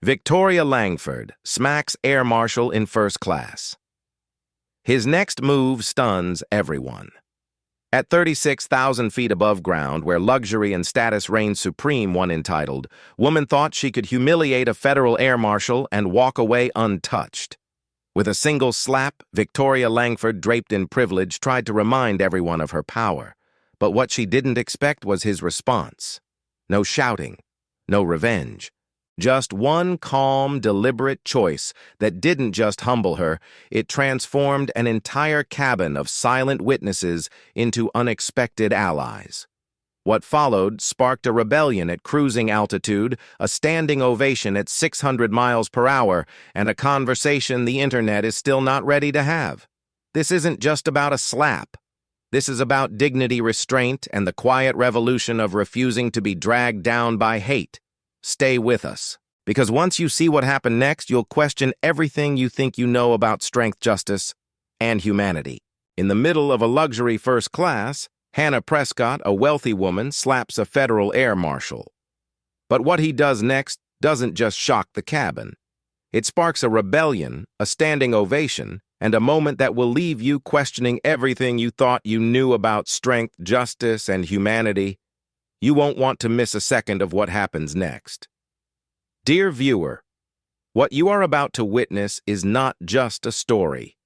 Victoria Langford smacks Air Marshal in first class. His next move stuns everyone. At 36,000 feet above ground, where luxury and status reigned supreme, one entitled, woman thought she could humiliate a federal air marshal and walk away untouched. With a single slap, Victoria Langford, draped in privilege, tried to remind everyone of her power. But what she didn't expect was his response. No shouting, no revenge. Just one calm, deliberate choice that didn't just humble her, it transformed an entire cabin of silent witnesses into unexpected allies. What followed sparked a rebellion at cruising altitude, a standing ovation at 600 miles per hour, and a conversation the internet is still not ready to have. This isn't just about a slap. This is about dignity, restraint, and the quiet revolution of refusing to be dragged down by hate. Stay with us, because once you see what happened next, you'll question everything you think you know about strength, justice, and humanity. In the middle of a luxury first class, Hannah Prescott, a wealthy woman, slaps a federal air marshal. But what he does next doesn't just shock the cabin. It sparks a rebellion, a standing ovation, and a moment that will leave you questioning everything you thought you knew about strength, justice, and humanity. You won't want to miss a second of what happens next. Dear viewer, what you are about to witness is not just a story.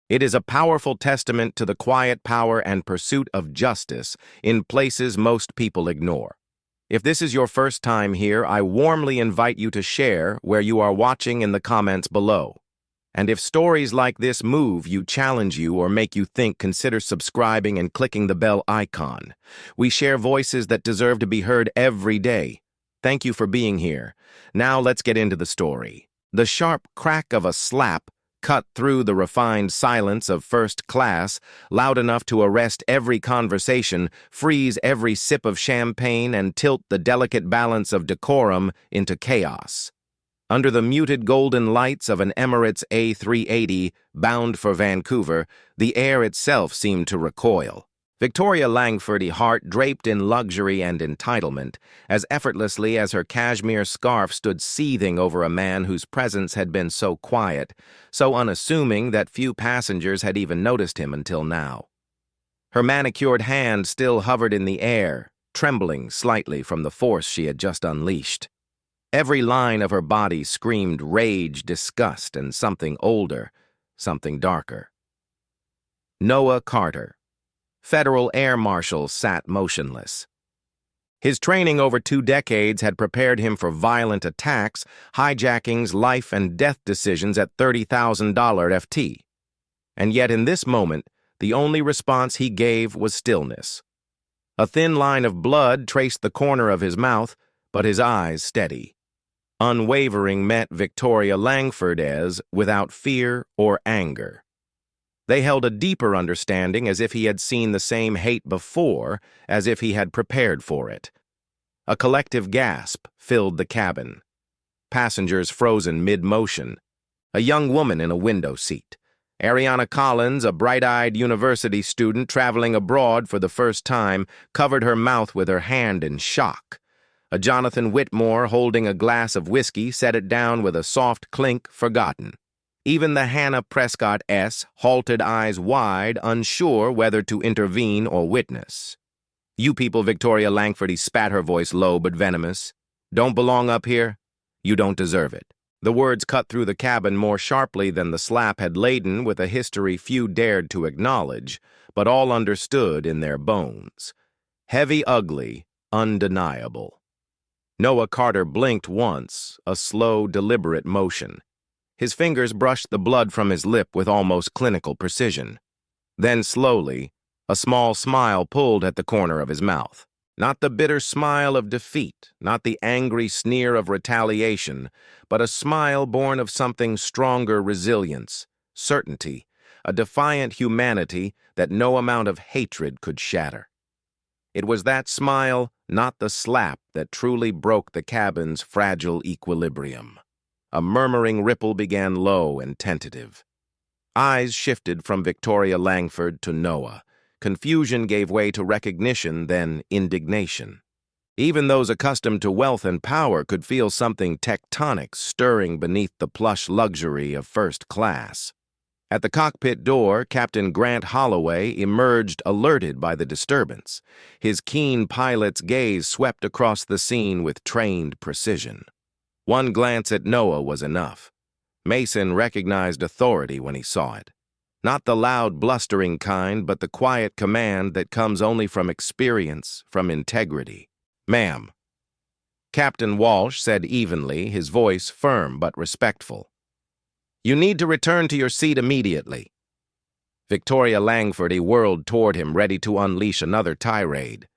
It is a powerful testament to the quiet power and pursuit of justice in places most people ignore. If this is your first time here, I warmly invite you to share where you are watching in the comments below. And if stories like this move you, challenge you, or make you think, consider subscribing and clicking the bell icon. We share voices that deserve to be heard every day. Thank you for being here. Now let's get into the story. The sharp crack of a slap cut through the refined silence of first class, loud enough to arrest every conversation, freeze every sip of champagne, and tilt the delicate balance of decorum into chaos. Under the muted golden lights of an Emirates A380 bound for Vancouver, the air itself seemed to recoil. Victoria Langford, heart draped in luxury and entitlement, as effortlessly as her cashmere scarf stood seething over a man whose presence had been so quiet, so unassuming that few passengers had even noticed him until now. Her manicured hand still hovered in the air, trembling slightly from the force she had just unleashed. Every line of her body screamed rage, disgust, and something older, something darker. Noah Carter, Federal Air Marshal, sat motionless. His training over 2 decades had prepared him for violent attacks, hijackings, life and death decisions at $30,000 FT. And yet in this moment, the only response he gave was stillness. A thin line of blood traced the corner of his mouth, but his eyes steady. Unwavering, met Victoria Langford as without fear or anger. They held a deeper understanding, as if he had seen the same hate before, as if he had prepared for it. A collective gasp filled the cabin. Passengers frozen mid-motion. A young woman in a window seat. Ariana Collins, a bright-eyed university student traveling abroad for the first time, covered her mouth with her hand in shock. A Jonathan Whitmore, holding a glass of whiskey, set it down with a soft clink, forgotten. Even the Hannah Prescott S. halted, eyes wide, unsure whether to intervene or witness. You people, Victoria Langford, spat, her voice low but venomous. Don't belong up here? You don't deserve it. The words cut through the cabin more sharply than the slap had laden with a history few dared to acknowledge, but all understood in their bones. Heavy, ugly, undeniable. Noah Carter blinked once, a slow, deliberate motion. His fingers brushed the blood from his lip with almost clinical precision. Then slowly, a small smile pulled at the corner of his mouth. Not the bitter smile of defeat, not the angry sneer of retaliation, but a smile born of something stronger: resilience, certainty, a defiant humanity that no amount of hatred could shatter. It was that smile, not the slap, that truly broke the cabin's fragile equilibrium. A murmuring ripple began, low and tentative. Eyes shifted from Victoria Langford to Noah. Confusion gave way to recognition, then indignation. Even those accustomed to wealth and power could feel something tectonic stirring beneath the plush luxury of first class. At the cockpit door, Captain Grant Holloway emerged alerted by the disturbance. His keen pilot's gaze swept across the scene with trained precision. One glance at Noah was enough. Mason recognized authority when he saw it. Not the loud, blustering kind, but the quiet command that comes only from experience, from integrity. "Ma'am." Captain Walsh said evenly, his voice firm but respectful. "You need to return to your seat immediately." Victoria Langford whirled toward him, ready to unleash another tirade.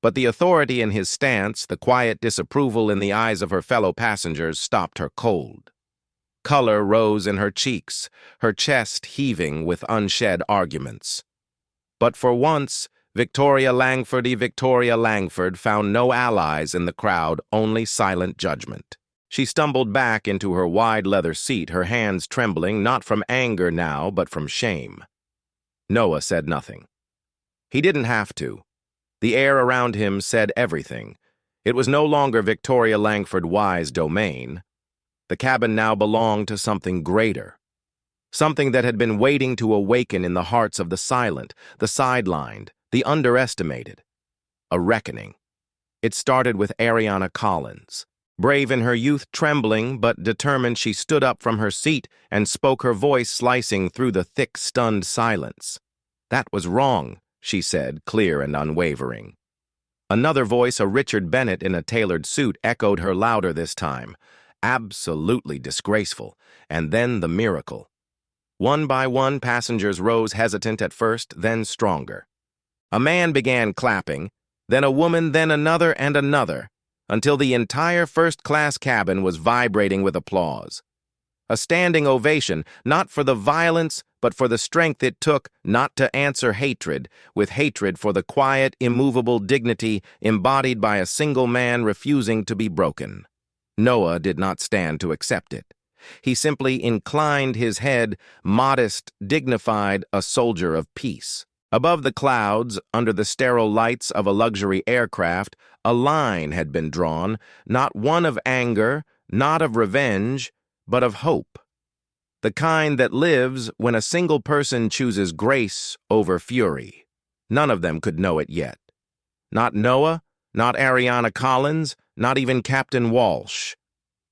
But the authority in his stance, the quiet disapproval in the eyes of her fellow passengers, stopped her cold. Color rose in her cheeks, her chest heaving with unshed arguments. But for once, Victoria Langford found no allies in the crowd, only silent judgment. She stumbled back into her wide leather seat, her hands trembling, not from anger now, but from shame. Noah said nothing. He didn't have to. The air around him said everything. It was no longer Victoria Langford Wise' domain. The cabin now belonged to something greater. Something that had been waiting to awaken in the hearts of the silent, the sidelined, the underestimated. A reckoning. It started with Ariana Collins. Brave in her youth, trembling but determined, she stood up from her seat and spoke, her voice slicing through the thick, stunned silence. "That was wrong," she said, clear and unwavering. Another voice, a Richard Bennett in a tailored suit, echoed her louder this time. Absolutely disgraceful. And then the miracle. One by one, passengers rose, hesitant at first, then stronger. A man began clapping, then a woman, then another and another, until the entire first-class cabin was vibrating with applause. A standing ovation, not for the violence, but for the strength it took not to answer hatred, with hatred for the quiet, immovable dignity embodied by a single man refusing to be broken. Noah did not stand to accept it. He simply inclined his head, modest, dignified, a soldier of peace. Above the clouds, under the sterile lights of a luxury aircraft, a line had been drawn, not one of anger, not of revenge, but of hope. The kind that lives when a single person chooses grace over fury. None of them could know it yet. Not Noah, not Ariana Collins, not even Captain Walsh.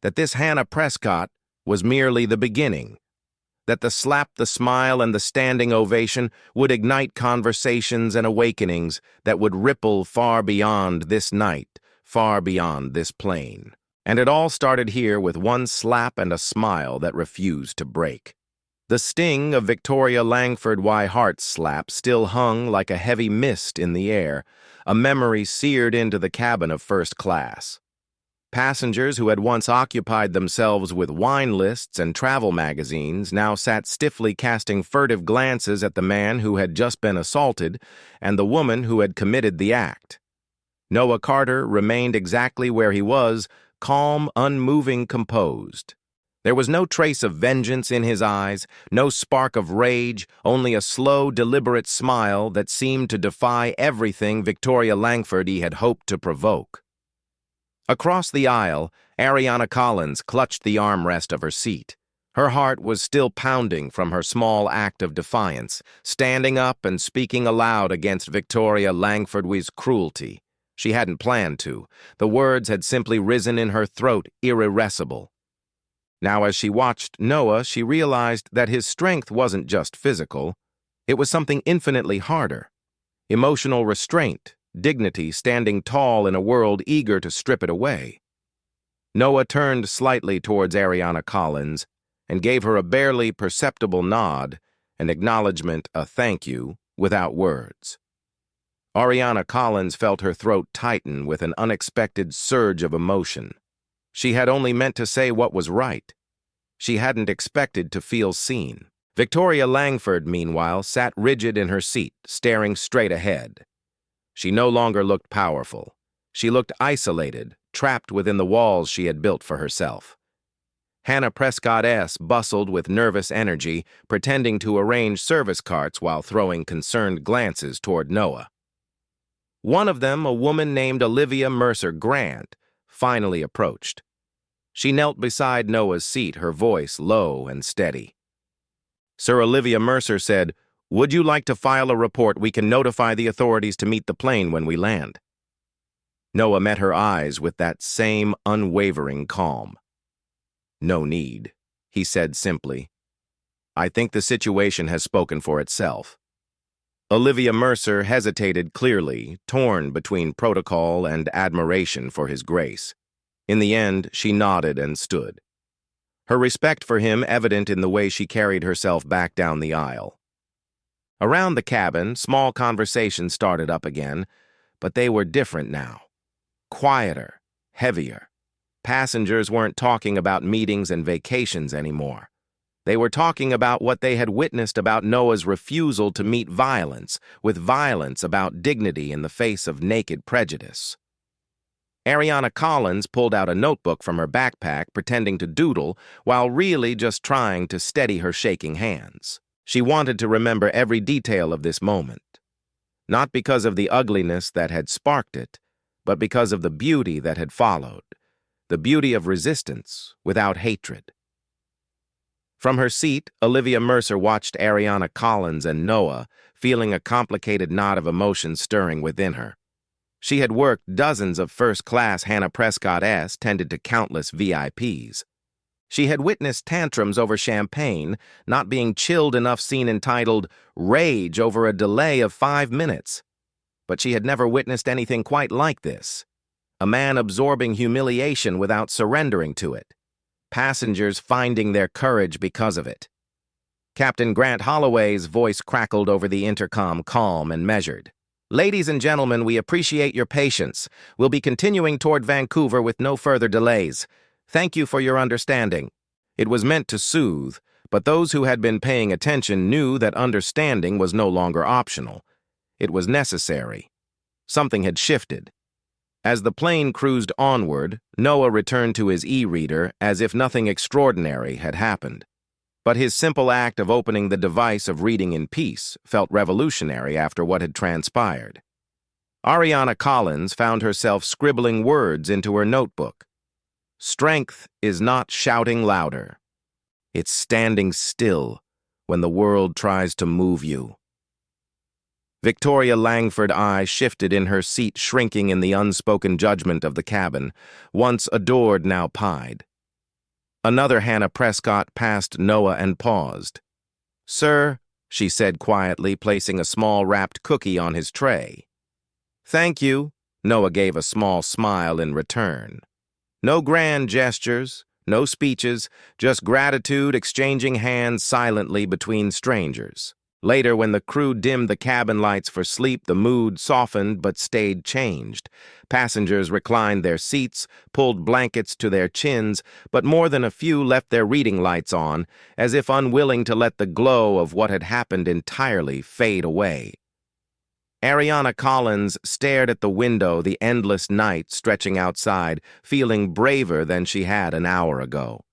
That this Hannah Prescott was merely the beginning. That the slap, the smile, and the standing ovation would ignite conversations and awakenings that would ripple far beyond this night, far beyond this plane. And it all started here with one slap and a smile that refused to break. The sting of Victoria Langford Hart's slap still hung like a heavy mist in the air, a memory seared into the cabin of first class. Passengers who had once occupied themselves with wine lists and travel magazines now sat stiffly casting furtive glances at the man who had just been assaulted and the woman who had committed the act. Noah Carter remained exactly where he was, calm, unmoving, composed. There was no trace of vengeance in his eyes, no spark of rage, only a slow, deliberate smile that seemed to defy everything Victoria Langford had hoped to provoke. Across the aisle, Ariana Collins clutched the armrest of her seat. Her heart was still pounding from her small act of defiance, standing up and speaking aloud against Victoria Langford's cruelty. She hadn't planned to. The words had simply risen in her throat, irrepressible. Now, as she watched Noah, she realized that his strength wasn't just physical. It was something infinitely harder. Emotional restraint, dignity, standing tall in a world eager to strip it away. Noah turned slightly towards Ariana Collins and gave her a barely perceptible nod, an acknowledgement, a thank you, without words. Ariana Collins felt her throat tighten with an unexpected surge of emotion. She had only meant to say what was right. She hadn't expected to feel seen. Victoria Langford, meanwhile, sat rigid in her seat, staring straight ahead. She no longer looked powerful. She looked isolated, trapped within the walls she had built for herself. Hannah Prescott bustled with nervous energy, pretending to arrange service carts while throwing concerned glances toward Noah. One of them, a woman named Olivia Mercer Grant, finally approached. She knelt beside Noah's seat, her voice low and steady. Sir Olivia Mercer said, "Would you like to file a report? We can notify the authorities to meet the plane when we land." Noah met her eyes with that same unwavering calm. "No need," he said simply. "I think the situation has spoken for itself." Olivia Mercer hesitated clearly, torn between protocol and admiration for his grace. In the end, she nodded and stood. Her respect for him evident in the way she carried herself back down the aisle. Around the cabin, small conversations started up again, but they were different now. Quieter, heavier. Passengers weren't talking about meetings and vacations anymore. They were talking about what they had witnessed about Noah's refusal to meet violence, with violence about dignity in the face of naked prejudice. Ariana Collins pulled out a notebook from her backpack, pretending to doodle, while really just trying to steady her shaking hands. She wanted to remember every detail of this moment, not because of the ugliness that had sparked it, but because of the beauty that had followed, the beauty of resistance without hatred. From her seat, Olivia Mercer watched Ariana Collins and Noah, feeling a complicated knot of emotions stirring within her. She had worked dozens of first-class Hannah Prescott-esque, tended to countless VIPs. She had witnessed tantrums over champagne, not being chilled enough, scene entitled "Rage over a delay of 5 minutes." But she had never witnessed anything quite like this. A man absorbing humiliation without surrendering to it. Passengers finding their courage because of it. Captain Grant Holloway's voice crackled over the intercom, calm and measured. "Ladies and gentlemen, we appreciate your patience. We'll be continuing toward Vancouver with no further delays. Thank you for your understanding." It was meant to soothe, but those who had been paying attention knew that understanding was no longer optional. It was necessary. Something had shifted. As the plane cruised onward, Noah returned to his e-reader as if nothing extraordinary had happened. But his simple act of opening the device of reading in peace felt revolutionary after what had transpired. Ariana Collins found herself scribbling words into her notebook. "Strength is not shouting louder. It's standing still when the world tries to move you." Victoria Langford's eyes shifted in her seat, shrinking in the unspoken judgment of the cabin, once adored, now pied. Another Hannah Prescott passed Noah and paused. "Sir," she said quietly, placing a small wrapped cookie on his tray. "Thank you," Noah gave a small smile in return. No grand gestures, no speeches, just gratitude exchanging hands silently between strangers. Later, when the crew dimmed the cabin lights for sleep, the mood softened but stayed changed. Passengers reclined their seats, pulled blankets to their chins, but more than a few left their reading lights on, as if unwilling to let the glow of what had happened entirely fade away. Ariana Collins stared at the window, the endless night stretching outside, feeling braver than she had an hour ago.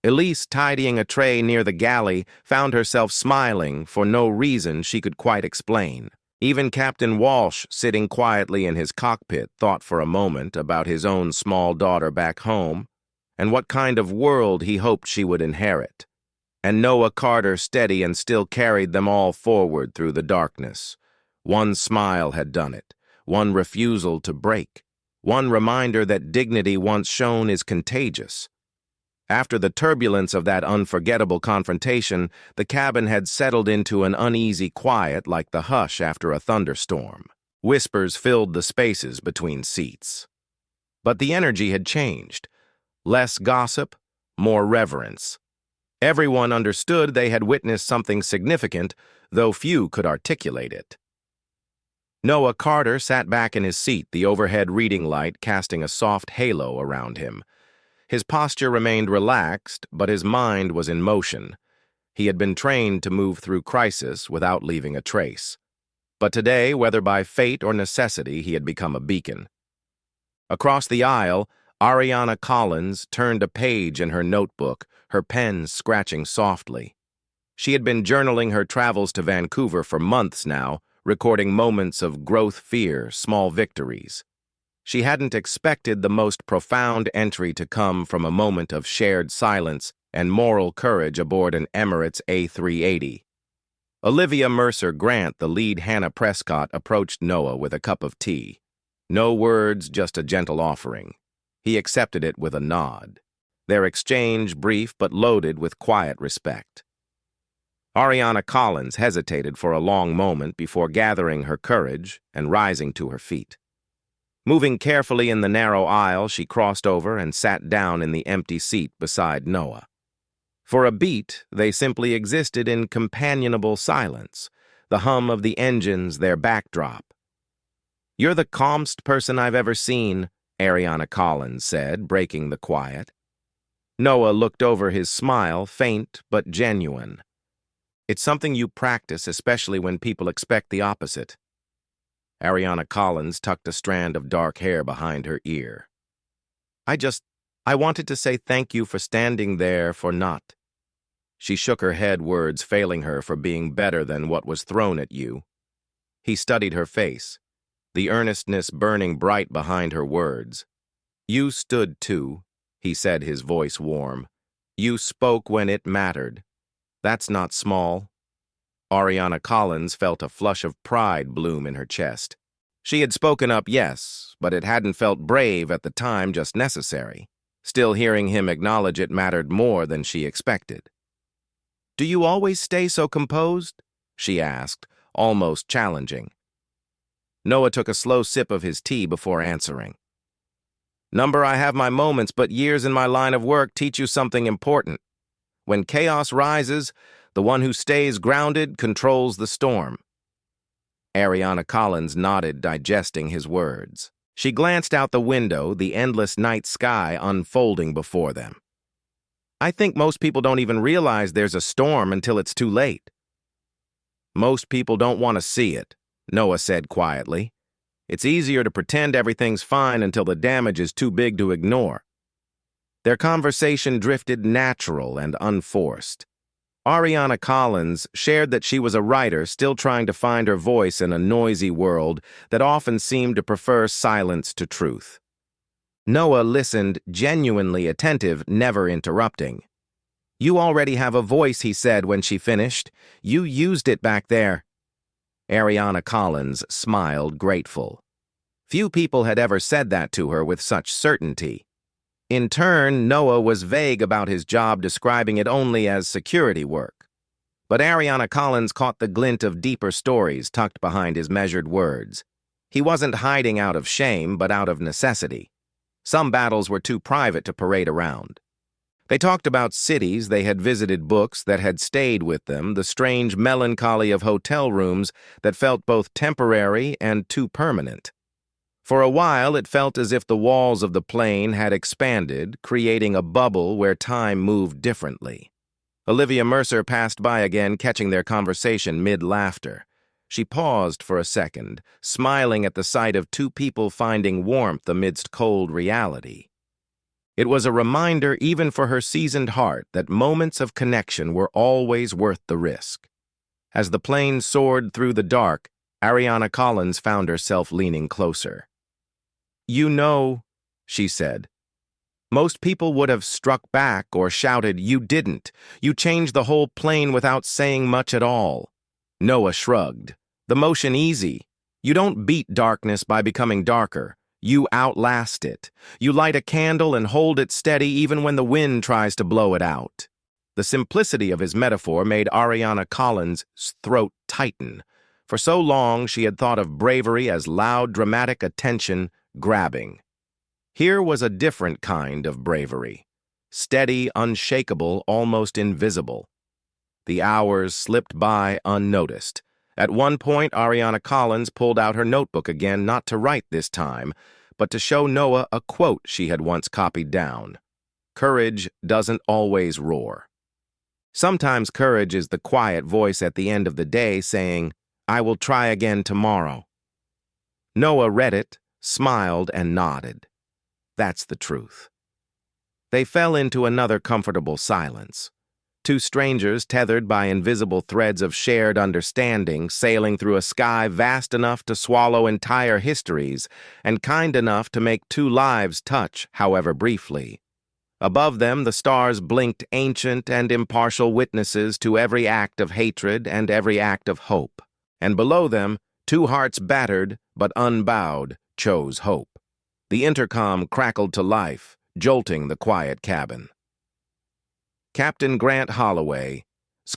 Elise, tidying a tray near the galley, found herself smiling for no reason she could quite explain. Even Captain Walsh, sitting quietly in his cockpit, thought for a moment about his own small daughter back home and what kind of world he hoped she would inherit. And Noah Carter, steady and still, carried them all forward through the darkness. One smile had done it, one refusal to break, one reminder that dignity once shown is contagious. After the turbulence of that unforgettable confrontation, the cabin had settled into an uneasy quiet like the hush after a thunderstorm. Whispers filled the spaces between seats. But the energy had changed. Less gossip, more reverence. Everyone understood they had witnessed something significant, though few could articulate it. Noah Carter sat back in his seat, the overhead reading light casting a soft halo around him. His posture remained relaxed, but his mind was in motion. He had been trained to move through crisis without leaving a trace. But today, whether by fate or necessity, he had become a beacon. Across the aisle, Ariana Collins turned a page in her notebook, her pen scratching softly. She had been journaling her travels to Vancouver for months now, recording moments of growth fear, small victories. She hadn't expected the most profound entry to come from a moment of shared silence and moral courage aboard an Emirates A380. Olivia Mercer Grant, the lead Hannah Prescott, approached Noah with a cup of tea. No words, just a gentle offering. He accepted it with a nod. Their exchange brief but loaded with quiet respect. Ariana Collins hesitated for a long moment before gathering her courage and rising to her feet. Moving carefully in the narrow aisle, she crossed over and sat down in the empty seat beside Noah. For a beat, they simply existed in companionable silence, the hum of the engines their backdrop. "You're the calmest person I've ever seen," Ariana Collins said, breaking the quiet. Noah looked over, his smile faint but genuine. "It's something you practice, especially when people expect the opposite." Ariana Collins tucked a strand of dark hair behind her ear. I wanted to say thank you for standing there for not." She shook her head, words failing her for being better than what was thrown at you. He studied her face, the earnestness burning bright behind her words. "You stood too," he said, his voice warm. "You spoke when it mattered. That's not small." Ariana Collins felt a flush of pride bloom in her chest. She had spoken up, yes, but it hadn't felt brave at the time, just necessary. Still, hearing him acknowledge it mattered more than she expected. "Do you always stay so composed?" she asked, almost challenging. Noah took a slow sip of his tea before answering. I have my moments, but years in my line of work teach you something important. When chaos rises, the one who stays grounded controls the storm." Ariana Collins nodded, digesting his words. She glanced out the window, the endless night sky unfolding before them. "I think most people don't even realize there's a storm until it's too late." "Most people don't want to see it," Noah said quietly. "It's easier to pretend everything's fine until the damage is too big to ignore." Their conversation drifted natural and unforced. Ariana Collins shared that she was a writer still trying to find her voice in a noisy world that often seemed to prefer silence to truth. Noah listened, genuinely attentive, never interrupting. "You already have a voice," he said when she finished. "You used it back there." Ariana Collins smiled, grateful. Few people had ever said that to her with such certainty. In turn, Noah was vague about his job, describing it only as security work. But Ariana Collins caught the glint of deeper stories tucked behind his measured words. He wasn't hiding out of shame, but out of necessity. Some battles were too private to parade around. They talked about cities they had visited, books that had stayed with them, the strange melancholy of hotel rooms that felt both temporary and too permanent. For a while, it felt as if the walls of the plane had expanded, creating a bubble where time moved differently. Olivia Mercer passed by again, catching their conversation mid-laughter. She paused for a second, smiling at the sight of two people finding warmth amidst cold reality. It was a reminder, even for her seasoned heart, that moments of connection were always worth the risk. As the plane soared through the dark, Ariana Collins found herself leaning closer. "You know," she said, "most people would have struck back or shouted, 'You didn't. You changed the whole plane without saying much at all.'" Noah shrugged. "The motion easy. You don't beat darkness by becoming darker. You outlast it. You light a candle and hold it steady even when the wind tries to blow it out." The simplicity of his metaphor made Ariana Collins' throat tighten. For so long, she had thought of bravery as loud, dramatic attention grabbing. Here was a different kind of bravery. Steady, unshakable, almost invisible. The hours slipped by unnoticed. At one point, Ariana Collins pulled out her notebook again, not to write this time, but to show Noah a quote she had once copied down. "Courage doesn't always roar. Sometimes courage is the quiet voice at the end of the day saying, 'I will try again tomorrow.'" Noah read it, smiled, and nodded. That's the truth. They fell into another comfortable silence. Two strangers tethered by invisible threads of shared understanding, sailing through a sky vast enough to swallow entire histories and kind enough to make two lives touch, however briefly. Above them, the stars blinked ancient and impartial witnesses to every act of hatred and every act of hope. And below them, two hearts battered but unbowed chose hope. The intercom crackled to life, jolting the quiet cabin. Captain Grant Holloway's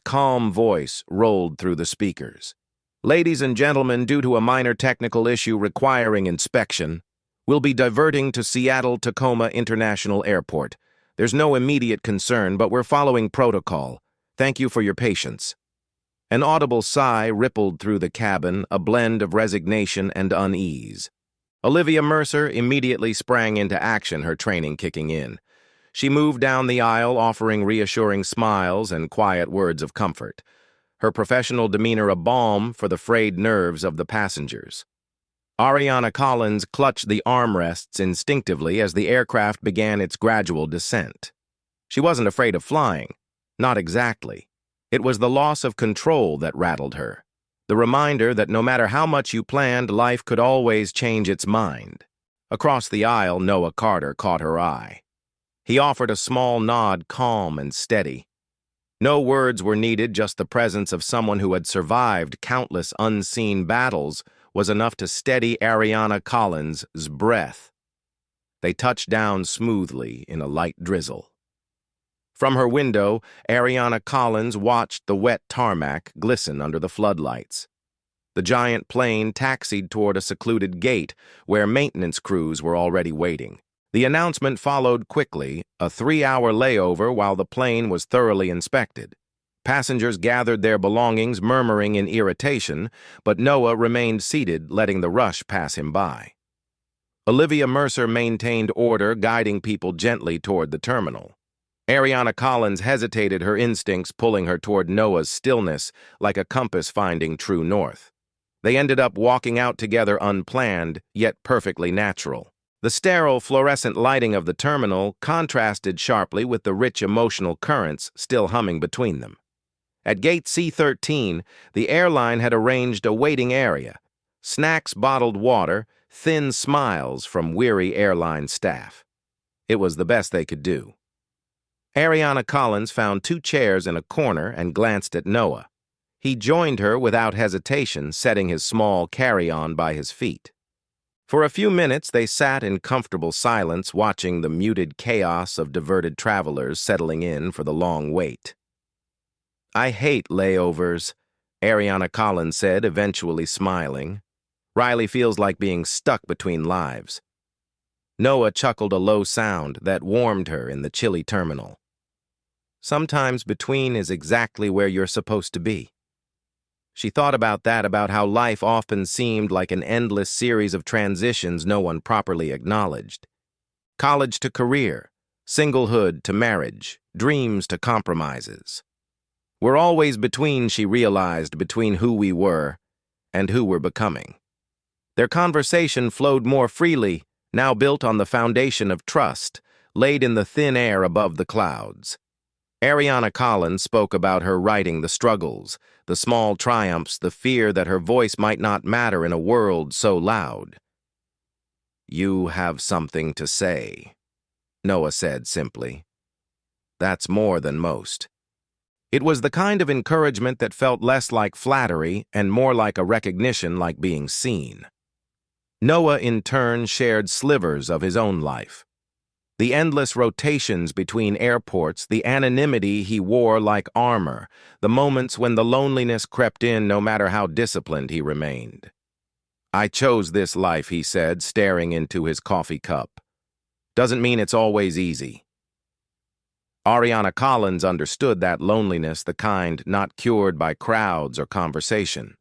calm voice rolled through the speakers. "Ladies and gentlemen, due to a minor technical issue requiring inspection, we'll be diverting to Seattle-Tacoma International Airport. There's no immediate concern, but we're following protocol. Thank you for your patience." An audible sigh rippled through the cabin, a blend of resignation and unease. Olivia Mercer immediately sprang into action, her training kicking in. She moved down the aisle, offering reassuring smiles and quiet words of comfort, her professional demeanor a balm for the frayed nerves of the passengers. Ariana Collins clutched the armrests instinctively as the aircraft began its gradual descent. She wasn't afraid of flying. Not exactly. It was the loss of control that rattled her, the reminder that no matter how much you planned, life could always change its mind. Across the aisle, Noah Carter caught her eye. He offered a small nod, calm and steady. No words were needed, just the presence of someone who had survived countless unseen battles was enough to steady Ariana Collins' breath. They touched down smoothly in a light drizzle. From her window, Ariana Collins watched the wet tarmac glisten under the floodlights. The giant plane taxied toward a secluded gate where maintenance crews were already waiting. The announcement followed quickly, a 3-hour layover while the plane was thoroughly inspected. Passengers gathered their belongings, murmuring in irritation, but Noah remained seated, letting the rush pass him by. Olivia Mercer maintained order, guiding people gently toward the terminal. Ariana Collins hesitated, her instincts pulling her toward Noah's stillness like a compass finding true north. They ended up walking out together, unplanned, yet perfectly natural. The sterile fluorescent lighting of the terminal contrasted sharply with the rich emotional currents still humming between them. At gate C-13, the airline had arranged a waiting area. Snacks, bottled water, thin smiles from weary airline staff. It was the best they could do. Ariana Collins found 2 chairs in a corner and glanced at Noah. He joined her without hesitation, setting his small carry-on by his feet. For a few minutes, they sat in comfortable silence, watching the muted chaos of diverted travelers settling in for the long wait. "I hate layovers," Ariana Collins said, eventually smiling. "Riley feels like being stuck between lives." Noah chuckled a low sound that warmed her in the chilly terminal. "Sometimes between is exactly where you're supposed to be." She thought about that, about how life often seemed like an endless series of transitions no one properly acknowledged. College to career, singlehood to marriage, dreams to compromises. We're always between, she realized, between who we were and who we're becoming. Their conversation flowed more freely, now built on the foundation of trust, laid in the thin air above the clouds. Ariana Collins spoke about her writing, the struggles, the small triumphs, the fear that her voice might not matter in a world so loud. "You have something to say," Noah said simply. "That's more than most." It was the kind of encouragement that felt less like flattery and more like a recognition, like being seen. Noah, in turn, shared slivers of his own life. The endless rotations between airports, the anonymity he wore like armor, the moments when the loneliness crept in no matter how disciplined he remained. "I chose this life," he said, staring into his coffee cup. "Doesn't mean it's always easy." Ariana Collins understood that loneliness, the kind not cured by crowds or conversation,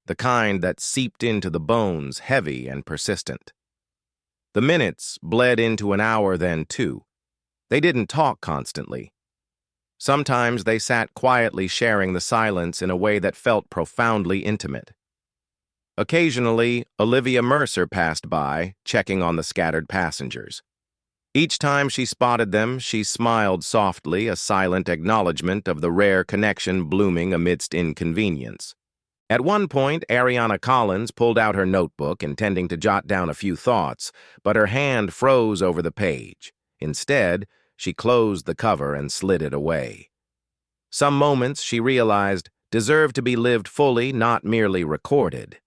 the kind that seeped into the bones, heavy and persistent. The minutes bled into an hour, then 2. They didn't talk constantly. Sometimes they sat quietly, sharing the silence in a way that felt profoundly intimate. Occasionally, Olivia Mercer passed by, checking on the scattered passengers. Each time she spotted them, she smiled softly, a silent acknowledgement of the rare connection blooming amidst inconvenience. At one point, Ariana Collins pulled out her notebook, intending to jot down a few thoughts, but her hand froze over the page. Instead, she closed the cover and slid it away. Some moments, she realized, deserved to be lived fully, not merely recorded.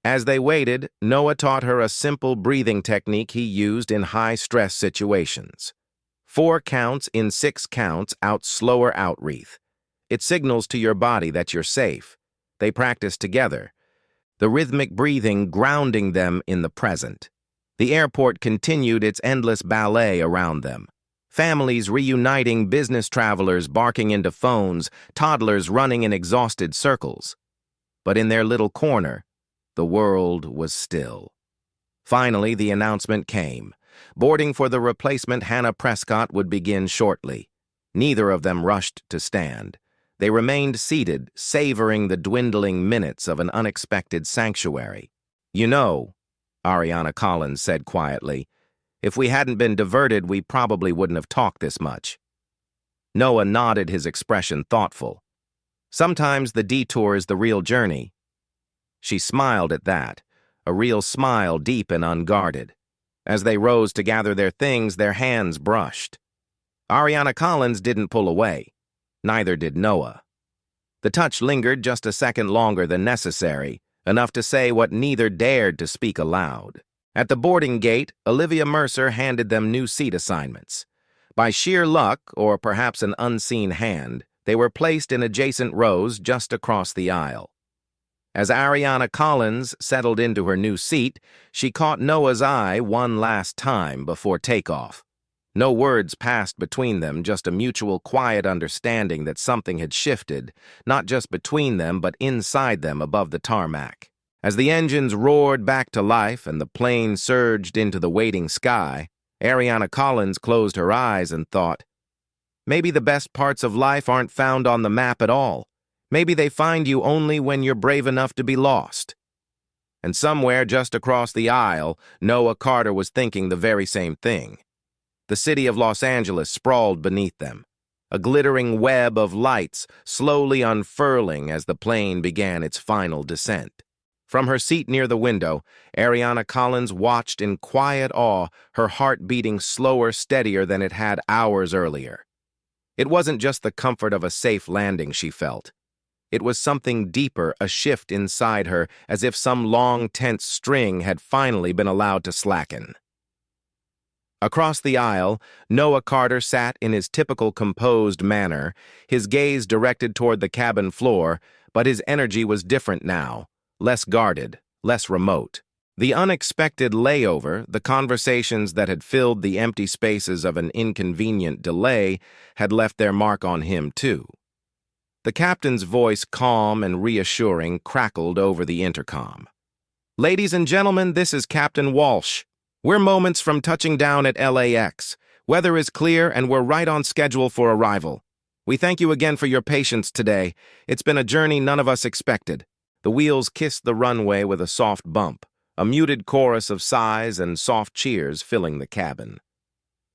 As they waited, Noah taught her a simple breathing technique he used in high-stress situations. 4 counts in 6 counts out slower outbreath. It signals to your body that you're safe. They practiced together, the rhythmic breathing grounding them in the present. The airport continued its endless ballet around them. Families reuniting, business travelers barking into phones, toddlers running in exhausted circles. But in their little corner, the world was still. Finally, the announcement came. Boarding for the replacement Hannah Prescott would begin shortly. Neither of them rushed to stand. They remained seated, savoring the dwindling minutes of an unexpected sanctuary. "You know," Ariana Collins said quietly, "if we hadn't been diverted, we probably wouldn't have talked this much." Noah nodded, his expression thoughtful. "Sometimes the detour is the real journey." She smiled at that, a real smile, deep and unguarded. As they rose to gather their things, their hands brushed. Ariana Collins didn't pull away. Neither did Noah. The touch lingered just a second longer than necessary, enough to say what neither dared to speak aloud. At the boarding gate, Olivia Mercer handed them new seat assignments. By sheer luck, or perhaps an unseen hand, they were placed in adjacent rows just across the aisle. As Ariana Collins settled into her new seat, she caught Noah's eye one last time before takeoff. No words passed between them, just a mutual quiet understanding that something had shifted, not just between them but inside them above the tarmac. As the engines roared back to life and the plane surged into the waiting sky, Ariana Collins closed her eyes and thought, maybe the best parts of life aren't found on the map at all. Maybe they find you only when you're brave enough to be lost. And somewhere just across the aisle, Noah Carter was thinking the very same thing. The city of Los Angeles sprawled beneath them, a glittering web of lights slowly unfurling as the plane began its final descent. From her seat near the window, Ariana Collins watched in quiet awe, her heart beating slower, steadier than it had hours earlier. It wasn't just the comfort of a safe landing she felt. It was something deeper, a shift inside her, as if some long, tense string had finally been allowed to slacken. Across the aisle, Noah Carter sat in his typical composed manner, his gaze directed toward the cabin floor, but his energy was different now, less guarded, less remote. The unexpected layover, the conversations that had filled the empty spaces of an inconvenient delay, had left their mark on him, too. The captain's voice, calm and reassuring, crackled over the intercom. "Ladies and gentlemen, this is Captain Walsh. We're moments from touching down at LAX. Weather is clear and we're right on schedule for arrival. We thank you again for your patience today. It's been a journey none of us expected." The wheels kissed the runway with a soft bump, a muted chorus of sighs and soft cheers filling the cabin.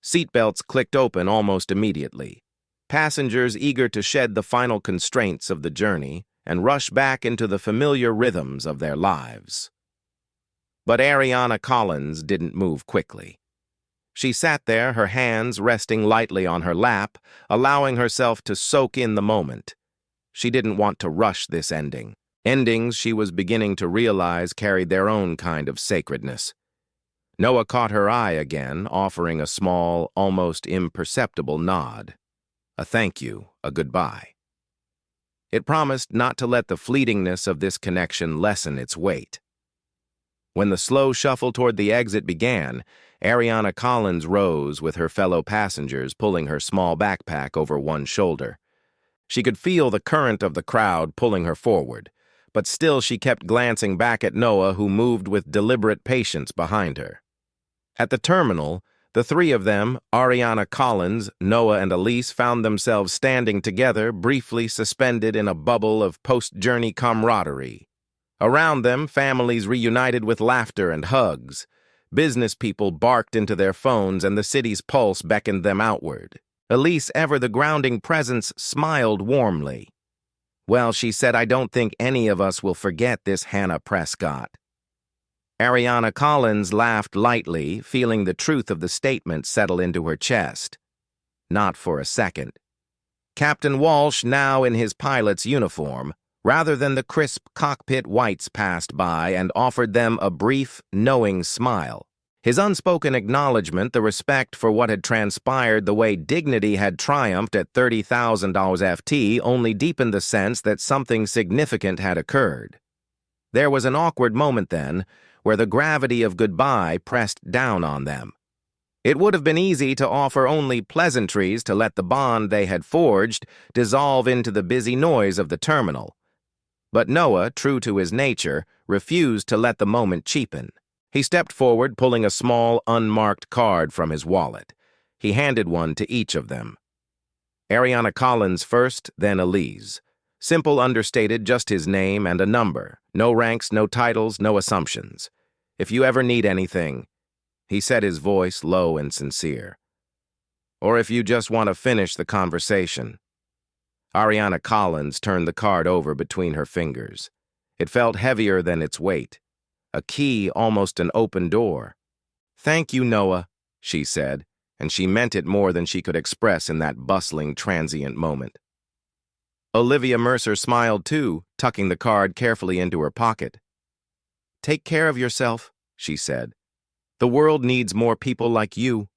Seatbelts clicked open almost immediately. Passengers eager to shed the final constraints of the journey and rush back into the familiar rhythms of their lives. But Ariana Collins didn't move quickly. She sat there, her hands resting lightly on her lap, allowing herself to soak in the moment. She didn't want to rush this ending. Endings, she was beginning to realize, carried their own kind of sacredness. Noah caught her eye again, offering a small, almost imperceptible nod. A thank you, a goodbye. It promised not to let the fleetingness of this connection lessen its weight. When the slow shuffle toward the exit began, Ariana Collins rose with her fellow passengers pulling her small backpack over one shoulder. She could feel the current of the crowd pulling her forward, but still she kept glancing back at Noah, who moved with deliberate patience behind her. At the terminal, the three of them, Ariana Collins, Noah, and Elise, found themselves standing together, briefly suspended in a bubble of post-journey camaraderie. Around them, families reunited with laughter and hugs. Business people barked into their phones and the city's pulse beckoned them outward. Elise, ever the grounding presence, smiled warmly. "Well," she said, "I don't think any of us will forget this Hannah Prescott." Ariana Collins laughed lightly, feeling the truth of the statement settle into her chest. Not for a second. Captain Walsh, now in his pilot's uniform, rather than the crisp cockpit whites, passed by and offered them a brief, knowing smile. His unspoken acknowledgement, the respect for what had transpired, the way dignity had triumphed at $30,000 FT, only deepened the sense that something significant had occurred. There was an awkward moment then, where the gravity of goodbye pressed down on them. It would have been easy to offer only pleasantries to let the bond they had forged dissolve into the busy noise of the terminal. But Noah, true to his nature, refused to let the moment cheapen. He stepped forward, pulling a small, unmarked card from his wallet. He handed one to each of them. Ariana Collins first, then Elise. Simple, understated, just his name and a number. No ranks, no titles, no assumptions. "If you ever need anything," he said, his voice low and sincere. "Or if you just want to finish the conversation." Ariana Collins turned the card over between her fingers. It felt heavier than its weight. A key, almost an open door. "Thank you, Noah," she said, and she meant it more than she could express in that bustling, transient moment. Olivia Mercer smiled too, tucking the card carefully into her pocket. "Take care of yourself," she said. "The world needs more people like you."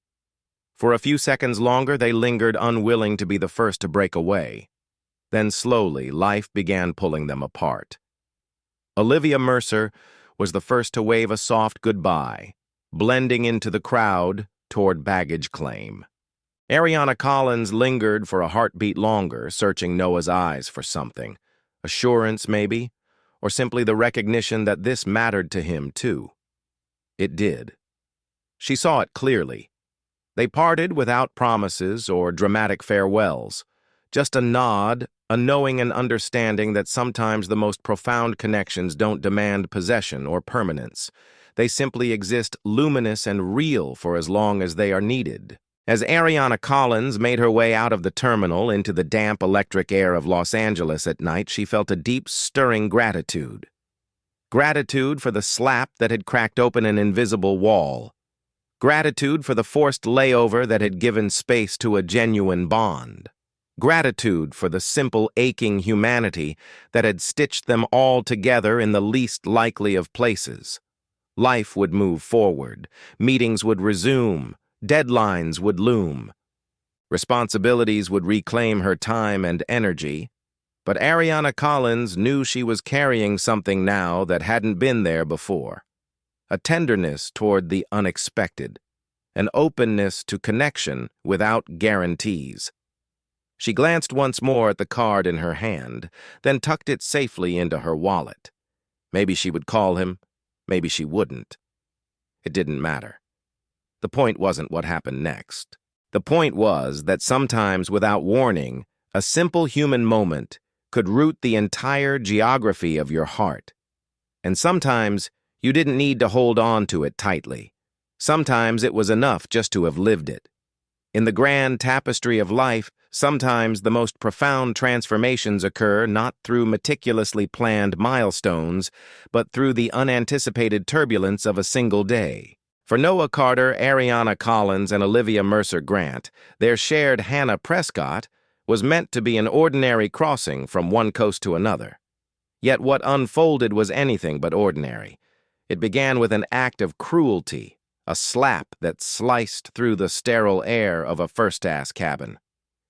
For a few seconds longer, they lingered, unwilling to be the first to break away. Then slowly, life began pulling them apart. Olivia Mercer was the first to wave a soft goodbye, blending into the crowd toward baggage claim. Ariana Collins lingered for a heartbeat longer, searching Noah's eyes for something. Assurance, maybe, or simply the recognition that this mattered to him, too. It did. She saw it clearly. They parted without promises or dramatic farewells. Just a nod, a knowing and understanding that sometimes the most profound connections don't demand possession or permanence. They simply exist luminous and real for as long as they are needed. As Ariana Collins made her way out of the terminal into the damp electric air of Los Angeles at night, she felt a deep, stirring gratitude. Gratitude for the slap that had cracked open an invisible wall. Gratitude for the forced layover that had given space to a genuine bond. Gratitude for the simple, aching humanity that had stitched them all together in the least likely of places. Life would move forward. Meetings would resume. Deadlines would loom. Responsibilities would reclaim her time and energy. But Ariana Collins knew she was carrying something now that hadn't been there before. A tenderness toward the unexpected. An openness to connection without guarantees. She glanced once more at the card in her hand, then tucked it safely into her wallet. Maybe she would call him, maybe she wouldn't. It didn't matter. The point wasn't what happened next. The point was that sometimes, without warning, a simple human moment could root the entire geography of your heart. And sometimes you didn't need to hold on to it tightly. Sometimes it was enough just to have lived it. In the grand tapestry of life, sometimes the most profound transformations occur not through meticulously planned milestones, but through the unanticipated turbulence of a single day. For Noah Carter, Ariana Collins, and Olivia Mercer Grant, their shared Hannah Prescott was meant to be an ordinary crossing from one coast to another. Yet what unfolded was anything but ordinary. It began with an act of cruelty, a slap that sliced through the sterile air of a first-class cabin.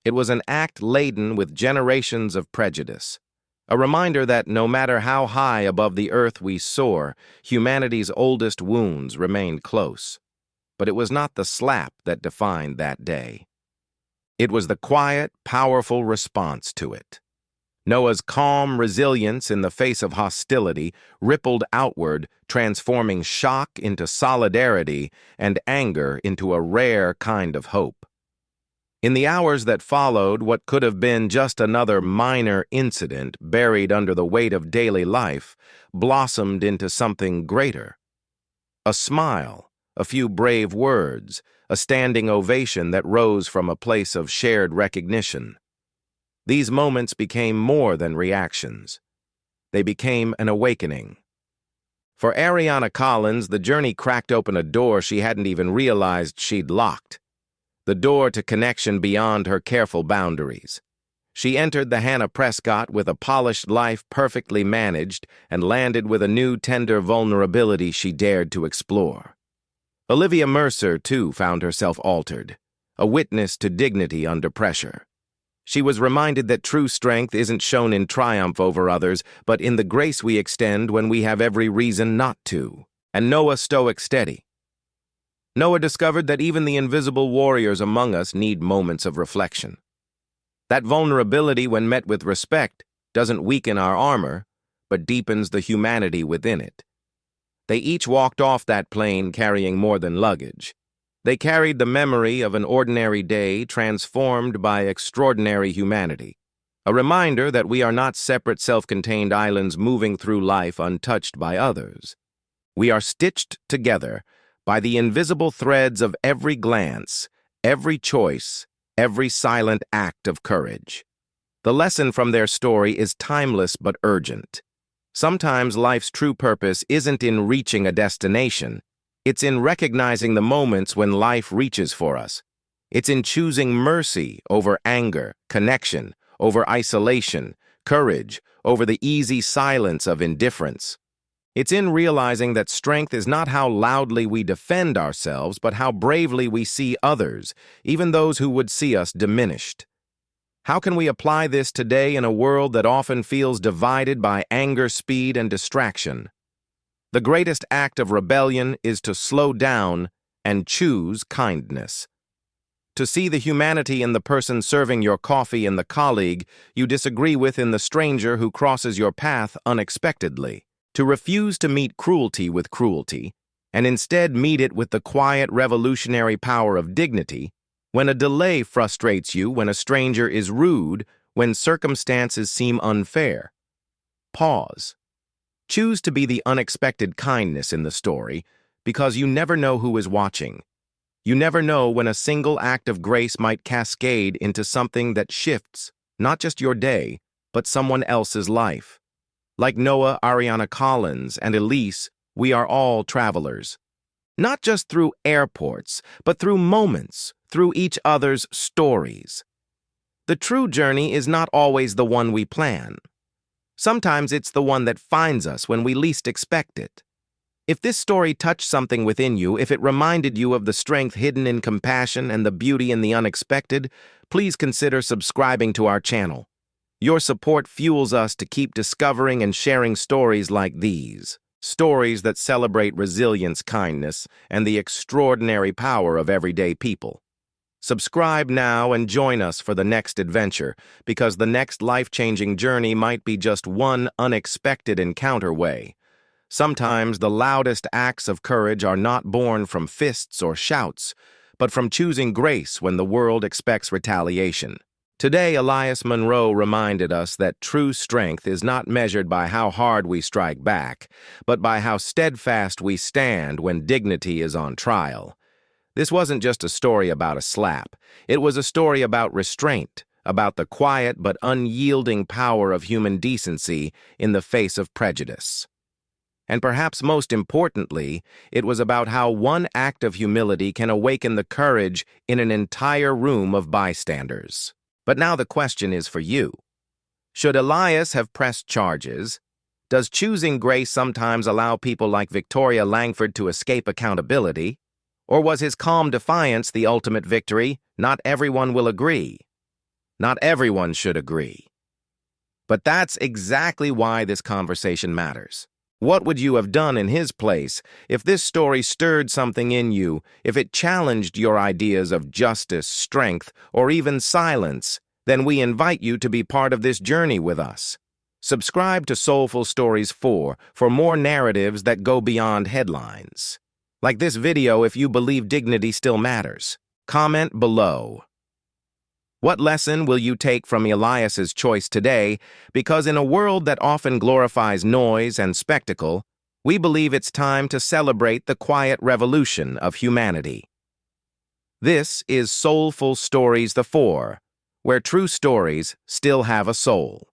It was an act laden with generations of prejudice, a reminder that no matter how high above the earth we soar, humanity's oldest wounds remained close. But it was not the slap that defined that day. It was the quiet, powerful response to it. Noah's calm resilience in the face of hostility rippled outward, transforming shock into solidarity and anger into a rare kind of hope. In the hours that followed, what could have been just another minor incident buried under the weight of daily life blossomed into something greater. A smile, a few brave words, a standing ovation that rose from a place of shared recognition. These moments became more than reactions. They became an awakening. For Ariana Collins, the journey cracked open a door she hadn't even realized she'd locked. The door to connection beyond her careful boundaries. She entered the Hannah Prescott with a polished life perfectly managed and landed with a new tender vulnerability she dared to explore. Olivia Mercer, too, found herself altered, a witness to dignity under pressure. She was reminded that true strength isn't shown in triumph over others, but in the grace we extend when we have every reason not to. And Noah stoic steady. Noah discovered that even the invisible warriors among us need moments of reflection. That vulnerability, when met with respect, doesn't weaken our armor, but deepens the humanity within it. They each walked off that plane carrying more than luggage. They carried the memory of an ordinary day transformed by extraordinary humanity, a reminder that we are not separate self-contained islands moving through life untouched by others. We are stitched together by the invisible threads of every glance, every choice, every silent act of courage. The lesson from their story is timeless but urgent. Sometimes life's true purpose isn't in reaching a destination. It's in recognizing the moments when life reaches for us. It's in choosing mercy over anger, connection over isolation, courage over the easy silence of indifference. It's in realizing that strength is not how loudly we defend ourselves, but how bravely we see others, even those who would see us diminished. How can we apply this today in a world that often feels divided by anger, speed, and distraction? The greatest act of rebellion is to slow down and choose kindness. To see the humanity in the person serving your coffee and the colleague you disagree with in the stranger who crosses your path unexpectedly. To refuse to meet cruelty with cruelty, and instead meet it with the quiet revolutionary power of dignity, when a delay frustrates you, when a stranger is rude, when circumstances seem unfair. Pause. Choose to be the unexpected kindness in the story, because you never know who is watching. You never know when a single act of grace might cascade into something that shifts, not just your day, but someone else's life. Like Noah, Ariana Collins, and Elise, we are all travelers. Not just through airports, but through moments, through each other's stories. The true journey is not always the one we plan. Sometimes it's the one that finds us when we least expect it. If this story touched something within you, if it reminded you of the strength hidden in compassion and the beauty in the unexpected, please consider subscribing to our channel. Your support fuels us to keep discovering and sharing stories like these. Stories that celebrate resilience, kindness, and the extraordinary power of everyday people. Subscribe now and join us for the next adventure, because the next life-changing journey might be just one unexpected encounter away. Sometimes the loudest acts of courage are not born from fists or shouts, but from choosing grace when the world expects retaliation. Today, Elias Monroe reminded us that true strength is not measured by how hard we strike back, but by how steadfast we stand when dignity is on trial. This wasn't just a story about a slap. It was a story about restraint, about the quiet but unyielding power of human decency in the face of prejudice. And perhaps most importantly, it was about how one act of humility can awaken the courage in an entire room of bystanders. But now the question is for you. Should Elias have pressed charges? Does choosing grace sometimes allow people like Victoria Langford to escape accountability? Or was his calm defiance the ultimate victory? Not everyone will agree. Not everyone should agree. But that's exactly why this conversation matters. What would you have done in his place if this story stirred something in you, if it challenged your ideas of justice, strength, or even silence? Then we invite you to be part of this journey with us. Subscribe to Soulful Stories 4 for more narratives that go beyond headlines. Like this video if you believe dignity still matters. Comment below. What lesson will you take from Elias's choice today? Because in a world that often glorifies noise and spectacle, we believe it's time to celebrate the quiet revolution of humanity. This is Soulful Stories the 4, where true stories still have a soul.